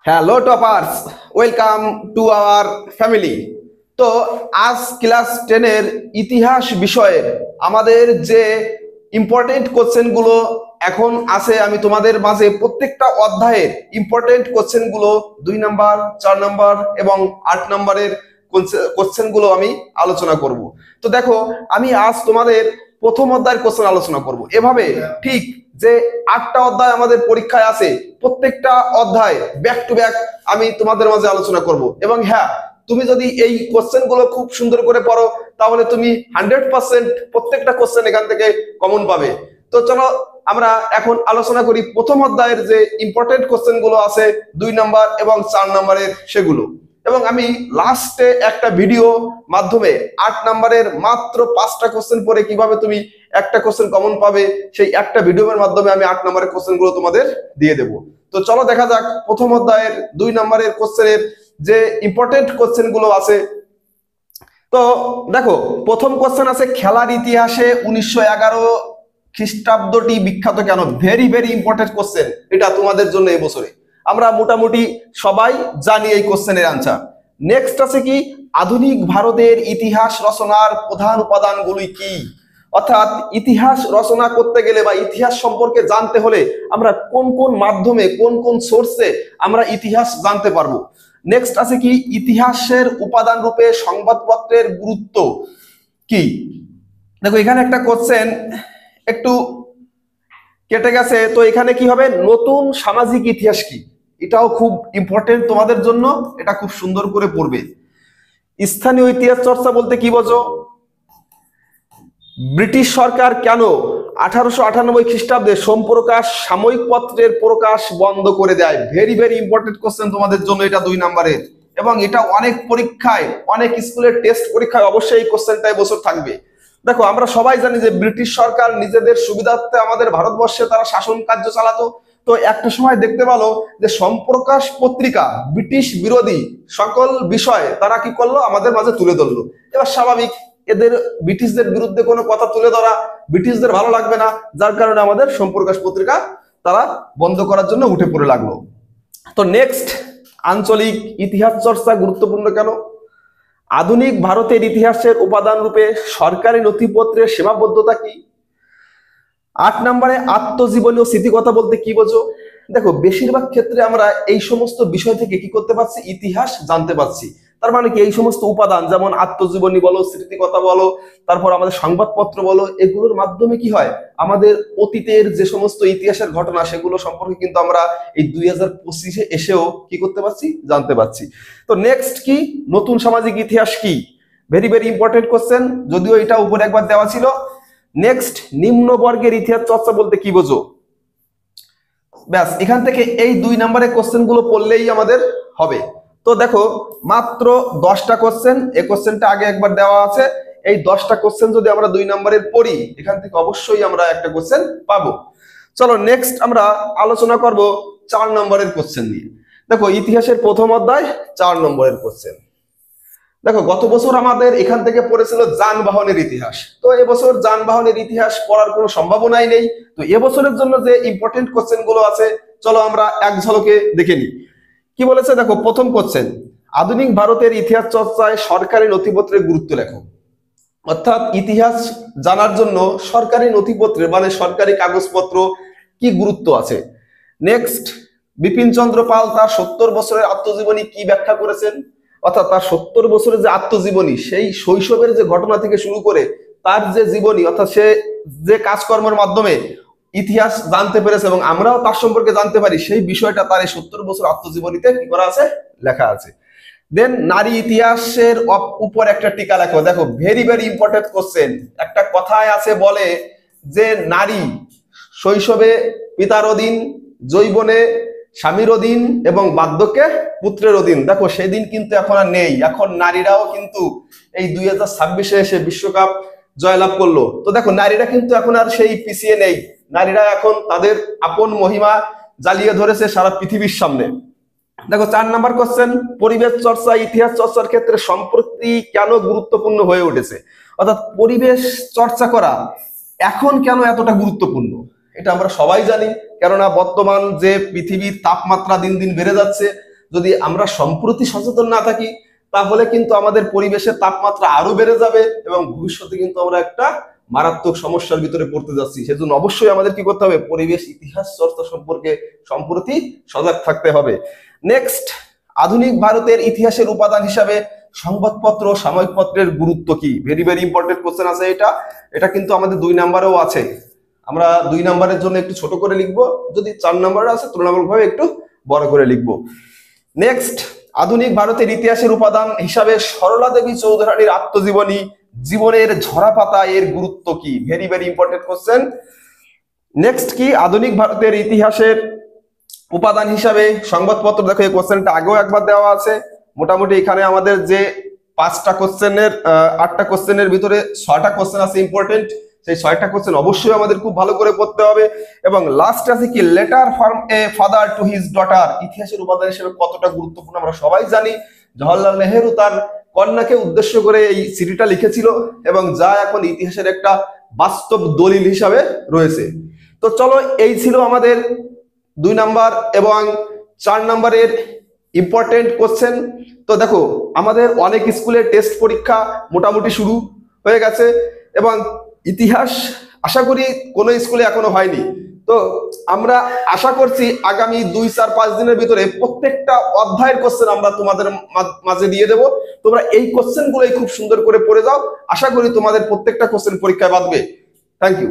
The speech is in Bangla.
Hello toppers, welcome to our family. তো আজ ক্লাস 10 এর ইতিহাস বিষয়ের আমাদের যে ইম্পর্টেন্ট কোশ্চেনগুলো এখন আছে, আমি তোমাদের মাঝে প্রত্যেকটা অধ্যায়ের ইম্পর্টেন্ট কোশ্চেনগুলো 2 নাম্বার, 4 নাম্বার এবং 8 নাম্বারের কোশ্চেনগুলো আমি আলোচনা করব। তো দেখো, আমি আজ তোমাদের প্রথম অধ্যায়ের কোশ্চেন আলোচনা করব এভাবে, ঠিক যে 8টা অধ্যায় আমাদের পরীক্ষায় আছে, প্রত্যেকটা অধ্যায় ব্যাক টু ব্যাক আমি তোমাদের মাঝে আলোচনা করব। এবং হ্যাঁ, তুমি যদি এই কোশ্চেন গুলো খুব সুন্দর করে পড়ো, তাহলে তুমি 100% প্রত্যেকটা কোশ্চেন এখান থেকে কমন পাবে। তো চলো আমরা এখন আলোচনা করি প্রথম অধ্যায়ের যে ইম্পর্টেন্ট কোশ্চেন গুলো আছে 2 নাম্বার এবং 4 নাম্বারের সেগুলো। এবং আমি লাস্টে একটা ভিডিও মাধ্যমে 8 নাম্বারের মাত্র 5টা কোশ্চেন পরে কিভাবে তুমি একটা কোশ্চেন কমন পাবে, সেই একটা ভিডিওর মাধ্যমে আমি 8 নাম্বারের কোশ্চেন গুলো তোমাদের দিয়ে দেবো। তো চলো দেখা যাক প্রথম অধ্যায়ের 2 নাম্বারের কোশ্চেনের যে ইম্পর্টেন্ট কোশ্চেন গুলো আছে। তো দেখো, প্রথম কোশ্চেন আছে, খেলার ইতিহাসে 1911 খ্রিস্টাব্দটি বিখ্যাত কেন? ভেরি ভেরি ইম্পর্টেন্ট কোশ্চেন এটা তোমাদের জন্য এই বছরে। আমরা মোটামুটি সবাই জানি এই কোশ্চেনের আনসার। নেক্সট আছে কি, আধুনিক ভারতের ইতিহাস রচনার প্রধান উপাদানগুলি কি? অর্থাৎ ইতিহাস রচনা করতে গেলে বা ইতিহাস সম্পর্কে জানতে হলে আমরা কোন কোন মাধ্যমে, কোন কোন সোর্সে আমরা ইতিহাস জানতে পারবো। নেক্সট আছে কি, ইতিহাসের উপাদান রূপে সংবাদপত্রের গুরুত্ব কি? দেখো, এখানে একটা কোশ্চেন একটু কেটে গেছে, তো এখানে কি হবে, নতুন সামাজিক ইতিহাস কি? এটাও খুব ইম্পর্টেন্ট তোমাদের জন্য, এটা খুব সুন্দর করে পড়বে। স্থানীয় ইতিহাস চর্চা বলতে কি বোঝো? ব্রিটিশ সরকার কেন 1898 খ্রিস্টাব্দে সোমপ্রকাশ সাময়িক পত্রের প্রকাশ বন্ধ করে দেয়? ভেরি ভেরি ইম্পর্টেন্ট কোশ্চেন তোমাদের জন্য এটা 2 নাম্বারের, এবং এটা অনেক পরীক্ষায়, অনেক স্কুলের টেস্ট পরীক্ষায় অবশ্যই এই কোশ্চেনটাই বছর থাকবে। দেখো, আমরা সবাই জানি যে ব্রিটিশ সরকার নিজেদের সুবিধার্থে আমাদের ভারতবর্ষে তারা শাসন কার্য চালাতো। তো একটা সময় দেখতে পেলো যে সোমপ্রকাশ পত্রিকা ব্রিটিশ বিরোধী সকল বিষয় তারা কি করলো, আমাদের মাঝে তুলে ধরলো। এবার স্বাভাবিক, এদের ব্রিটিশদের বিরুদ্ধে কোনো কথা তুলে ধরা ব্রিটিশদের ভালো লাগবে না, যার কারণে আমাদের সোমপ্রকাশ পত্রিকা তারা বন্ধ করার জন্য উঠে পড়ে লাগলো। তো নেক্সট, আঞ্চলিক ইতিহাস চর্চা গুরুত্বপূর্ণ কেন? আধুনিক ভারতের ইতিহাসের উপাদান রূপে সরকারি নথিপত্রের সীমাবদ্ধতা কি? 8 নাম্বারে আত্মজীবনী ও স্মৃতিকথা বলতে কি বোঝো? দেখো, বেশিরভাগ ক্ষেত্রে আমরা এই সমস্ত বিষয় থেকে কি করতে পারছি, ইতিহাস জানতে পারছি। তার মানে কি, এই সমস্ত উপাদান যেমন আত্মজীবনী বলো, স্মৃতিকথা বলো, তারপর আমাদের সংবাদপত্র বলো, এগুলোর মাধ্যমে কি হয়, আমাদের অতীতের যে সমস্ত ইতিহাসের ঘটনা সেগুলো সম্পর্কে কিন্তু আমরা এই 2025-এ এসেও কি করতে পারছি, জানতে পারছি। তো নেক্সট কি, নতুন সামাজিক ইতিহাস কি? ভেরি ভেরি ইম্পর্টেন্ট কোশ্চেন, যদিও এটা উপরে একবার দেওয়া ছিল। নেক্সট, নিম্ন বর্গের ইতিহাস চর্চা বলতে কি বোঝো? ব্যাস, এখান থেকে এই 2 নাম্বারের কোশ্চেন গুলো পড়লেই আমাদের হবে। তো দেখো, মাত্র 10টা কোশ্চেন, এই কোশ্চেনটা আগে একবার দেওয়া আছে। এই 10টা কোশ্চেন যদি আমরা 2 নাম্বারের পড়ি, এখান থেকে অবশ্যই আমরা একটা কোশ্চেন পাবো। চলো নেক্সট আমরা আলোচনা করব 4 নাম্বারের কোশ্চেন নিয়ে। দেখো, ইতিহাসের প্রথম অধ্যায় 4 নম্বরের কোশ্চেন। দেখো, গত বছর আমাদের এখান থেকে পড়েছিল যানবাহনের ইতিহাস। তো এবছর যানবাহনের ইতিহাস পড়ার কোনো সম্ভাবনাই নেই। তো এবছরের জন্য যে ইম্পর্টেন্ট কোশ্চেন গুলো আছে, চলো আমরা এক ঝলকে দেখে নিই। কি বলেছে দেখো, প্রথম কোশ্চেন, আধুনিক ভারতের ইতিহাস চর্চায় সরকারি নথিপত্রের গুরুত্ব লেখো। অর্থাৎ ইতিহাস জানার জন্য সরকারি নথিপত্রে মানে সরকারি কাগজপত্র কি গুরুত্ব আছে। নেক্সট, বিপিন চন্দ্র পাল তার 70 বছরের আত্মজীবনী কি ব্যাখ্যা করেছেন? অর্থাৎ তার 70 বছরের যে আত্মজীবনী, সেই শৈশবের যে ঘটনা থেকে শুরু করে তার যে জীবনী, অর্থাৎ সে যে কাজকর্মের মাধ্যমে ইতিহাস জানতে পেরেছে এবং আমরাও তার সম্পর্কে জানতে পারি, সেই বিষয়টা তার এই 70 বছর আত্মজীবনীতে কি করা আছে, লেখা আছে। দেন, নারী ইতিহাসের উপর একটা টিকা লেখো। দেখো, ভেরি ভেরি ইম্পর্টেন্ট কোশ্চেন। একটা কথায় আছে, বলে যে নারী শৈশবে পিতার অধীন, যৌবনে স্বামীর অধীন এবং বার্ধক্যে পুত্রের অধীন। দেখো, সেদিন কিন্তু এখন আর নেই। এখন নারীরাও কিন্তু এই 2026-এ এসে বিশ্বকাপ জয়লাভ করলো। তো দেখো, নারীরা কিন্তু এখন আর সেই পিছিয়ে নেই। নারীরা এখন তাদের আপন মহিমা জ্বালিয়ে ধরেছে সারা পৃথিবীর সামনে। দেখো, 4 নাম্বার কোশ্চেন, পরিবেশ চর্চা ইতিহাস চর্চার ক্ষেত্রে সম্প্রতি কেন গুরুত্বপূর্ণ হয়ে উঠেছে? অর্থাৎ পরিবেশ চর্চা করা এখন কেন এতটা গুরুত্বপূর্ণ? এটা আমরা সবাই জানি, কেননা বর্তমান যে পৃথিবীর তাপমাত্রা দিন দিন বেড়ে যাচ্ছে, যদি আমরা সম্প্রতি সচেতন না থাকি তাহলে কিন্তু আমাদের পরিবেশের তাপমাত্রা আরো বেড়ে যাবে এবং ভবিষ্যতে কিন্তু আমরা একটা মারাত্মক সমস্যার ভিতরে পড়তে যাচ্ছি। সেজন্য অবশ্যই আমাদের কি করতে হবে, পরিবেশ ইতিহাস চর্চা সম্পর্কে সম্প্রতি সজাগ থাকতে হবে। নেক্সট, আধুনিক ভারতের ইতিহাসের উপাদান হিসাবে সংবাদপত্র সাময়িক পত্রের গুরুত্ব কি? ভেরি ভেরি ইম্পর্টেন্ট কোশ্চেন আছে এটা। এটা কিন্তু আমাদের 2 নম্বরেও আছে। আমরা 2 নম্বরের জন্য একটু ছোট করে লিখবো, যদি 4 নম্বরে আছে তুলনামূলকভাবে একটু বড় করে লিখবো। নেক্সট, আধুনিক ভারতের ইতিহাসের উপাদান হিসাবে সরলা দেবী চৌধুরানীর আত্মজীবনী জীবনের ঝরাপাতা এর গুরুত্ব কি? Very very important question. Next কি, আধুনিক ভারতের ইতিহাসের উপাদান হিসাবে সংবাদপত্র, দেখো এই কোশ্চেনটা আগেও একবার দেওয়া আছে। মোটামুটি এখানে আমাদের যে 5টা কোশ্চেনের 8টা কোশ্চেনের ভিতরে 6টা কোশ্চেন আছে ইম্পর্টেন্ট, সেই 6টা কোশ্চেন অবশ্যই আমাদের খুব ভালো করে পড়তে হবে। এবং লাস্ট আছে কি, letter from a father to his daughter ইতিহাসের উপাদান হিসেবে কতটা গুরুত্বপূর্ণ আমরা সবাই জানি। জওহরলাল নেহেরু তার কন্যাকে উদ্দেশ্য করে এই চিঠিটা লিখেছিল এবং যা এখন ইতিহাসের একটা বাস্তব দলিল হিসাবে রয়েছে। তো চলো, এই ছিল আমাদের 2 নাম্বার এবং 4 নম্বরের ইম্পর্টেন্ট কোশ্চেন। তো দেখো, আমাদের অনেক স্কুলে টেস্ট পরীক্ষা মোটামুটি শুরু হয়ে গেছে এবং ইতিহাস আশা করি কোনো স্কুলে এখনো হয়নি। তো আমরা আশা করছি আগামী 2, 4, 5 দিনের ভিতরে প্রত্যেকটা অধ্যায়ের কোশ্চেন আমরা তোমাদের মাঝে দিয়ে দেব। তোমরা এই কোশ্চেনগুলোই খুব সুন্দর করে পড়ে যাও, আশা করি তোমাদের প্রত্যেকটা কোশ্চেন পরীক্ষায় বাঁধবে। Thank you.